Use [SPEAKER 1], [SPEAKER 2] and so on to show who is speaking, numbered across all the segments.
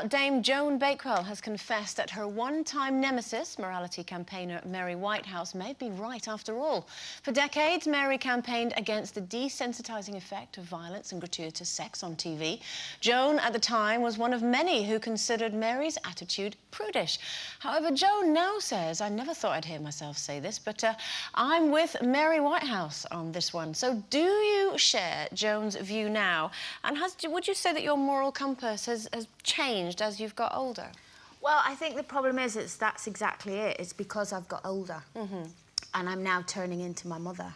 [SPEAKER 1] Well, Dame Joan Bakewell has confessed that her one-time nemesis, morality campaigner Mary Whitehouse, may be right after all. For decades, Mary campaigned against the desensitising effect of violence and gratuitous sex on TV. Joan, at the time, was one of many who considered Mary's attitude prudish. However, Joan now says, I never thought I'd hear myself say this, but I'm with Mary Whitehouse on this one. So do you share Joan's view now? And would you say that your moral compass has changed as you've got older?
[SPEAKER 2] Well, I think the problem is that's exactly it. It's because I've got older. And I'm now turning into my mother.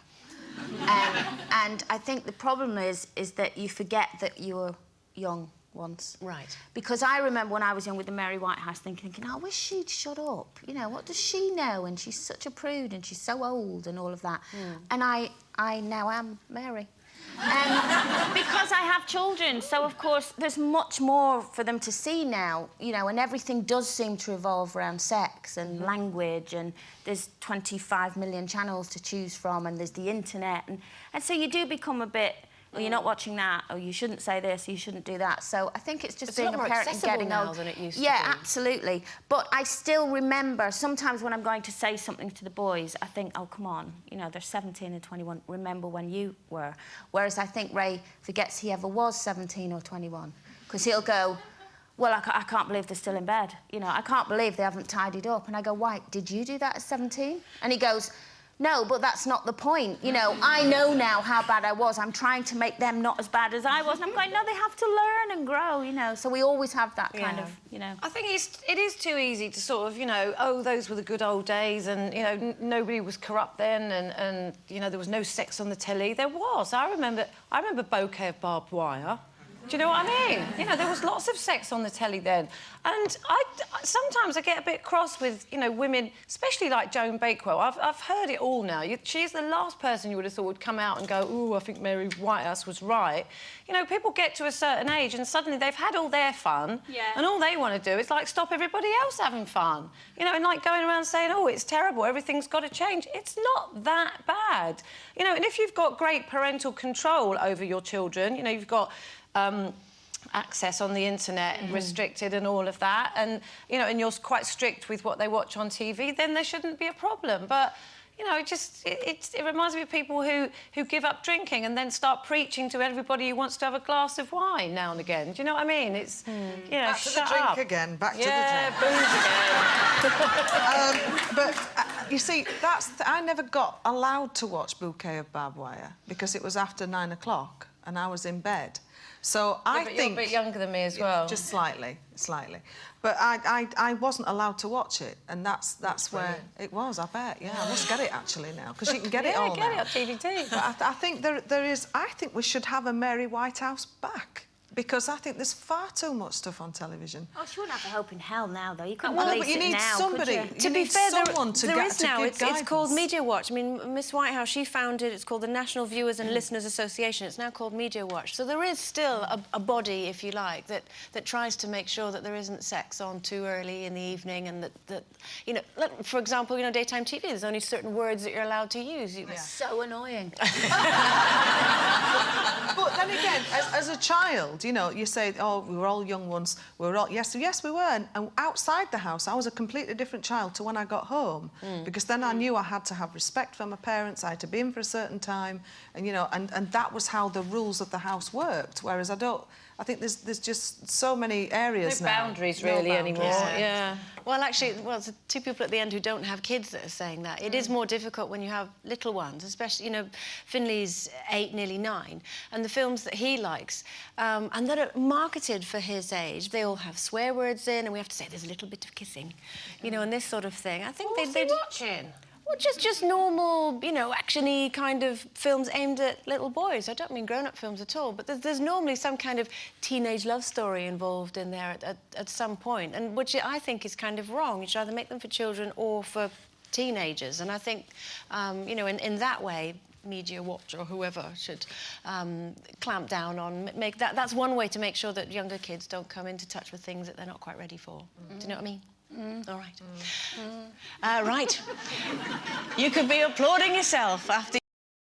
[SPEAKER 2] And I think the problem is that you forget that you were young once.
[SPEAKER 1] Right.
[SPEAKER 2] Because I remember when I was young with the Mary Whitehouse thinking, I wish she'd shut up. You know, what does she know? And she's such a prude and she's so old and all of that. And I now am Mary. Because I have children, so of course there's much more for them to see now, you know, and everything does seem to revolve around sex and language, and there's 25 million channels to choose from, and there's the internet, and so you do become a bit, well, you're not watching that, or you shouldn't say this, you shouldn't do that. So I think it's just being a parent and getting
[SPEAKER 1] now
[SPEAKER 2] old.
[SPEAKER 1] Than it used to
[SPEAKER 2] be.
[SPEAKER 1] Absolutely.
[SPEAKER 2] But I still remember sometimes when I'm going to say something to the boys, I think, oh, come on, you know, they're 17 and 21. Remember when you were. Whereas I think Ray forgets he ever was 17 or 21, because he'll go, well, I can't believe they're still in bed. You know, I can't believe they haven't tidied up. And I go, why? Did you do that at 17? And he goes, no, but that's not the point. You know, I know now how bad I was. I'm trying to make them not as bad as I was. And I'm going, no, they have to learn and grow, you know. So we always have that kind of, you know.
[SPEAKER 3] I think it is too easy to sort of, you know, oh, those were the good old days, and, you know, nobody was corrupt then, and, you know, there was no sex on the telly. There was. I remember Bouquet of Barbed Wire. Do you know what I mean? You know, there was lots of sex on the telly then. And sometimes I get a bit cross with, you know, women, especially like Joan Bakewell. I've heard it all now. She's the last person you would have thought would come out and go, ooh, I think Mary Whitehouse was right. You know, people get to a certain age and suddenly they've had all their fun, and all they want to do is, like, stop everybody else having fun. You know, and, like, going around saying, oh, it's terrible, everything's got to change. It's not that bad. You know, and if you've got great parental control over your children, you know, you've got access on the internet and restricted and all of that, and, you know, and you're quite strict with what they watch on TV, then there shouldn't be a problem. But, you know, it reminds me of people who give up drinking and then start preaching to everybody who wants to have a glass of wine now and again. Do you know what I mean? It's, you know,
[SPEAKER 4] back to the drink again, back to the drink. But, you see, I never got allowed to watch Bouquet of Barbed Wire because it was after 9 o'clock and I was in bed. So I think...
[SPEAKER 3] you're a bit younger than me as well.
[SPEAKER 4] Just slightly. But I wasn't allowed to watch it, and that's where it was, I bet. Yeah, I must get it, actually, now, because you can get it all
[SPEAKER 3] get
[SPEAKER 4] now.
[SPEAKER 3] it on DVD.
[SPEAKER 4] But I think there is... I think we should have a Mary Whitehouse back, because I think there's far too much stuff on television.
[SPEAKER 2] Oh, she wouldn't have a hope in hell now, though. You couldn't
[SPEAKER 4] but
[SPEAKER 2] release
[SPEAKER 4] you
[SPEAKER 2] it
[SPEAKER 4] need
[SPEAKER 2] now,
[SPEAKER 4] somebody.
[SPEAKER 2] could you?
[SPEAKER 1] To be fair,
[SPEAKER 4] there
[SPEAKER 1] is now. It's called Media Watch. I mean, Miss Whitehouse, she founded, it's called the National Viewers and Listeners Association. It's now called Media Watch. So there is still a body, if you like, that tries to make sure that there isn't sex on too early in the evening, and that you know, for example, you know, daytime TV, there's only certain words that you're allowed to use.
[SPEAKER 2] So annoying.
[SPEAKER 4] But then again, as a child, you know, you say, oh, we were all young once. We were all... Yes, we were. And outside the house, I was a completely different child to when I got home. Because then I knew I had to have respect for my parents, I had to be in for a certain time, and, you know, and that was how the rules of the house worked. Whereas I think there's just so many areas now.
[SPEAKER 3] No boundaries, really, anymore. Yeah.
[SPEAKER 1] Well, actually, it's two people at the end who don't have kids that are saying that. It is more difficult when you have little ones, especially, you know, Finley's 8, nearly 9, and the films that he likes, and that are marketed for his age, they all have swear words in, and we have to say there's a little bit of kissing, you know, and this sort of thing. I think
[SPEAKER 3] What's he watching?
[SPEAKER 1] Well, just normal, you know, action-y kind of films aimed at little boys. I don't mean grown-up films at all, but there's normally some kind of teenage love story involved in there at some point, and which I think is kind of wrong. You should either make them for children or for teenagers, and I think, you know, in that way, Media Watch or whoever should clamp down on, that's one way to make sure that younger kids don't come into touch with things that they're not quite ready for. Do you know what I mean? All right. Right. You could be applauding yourself after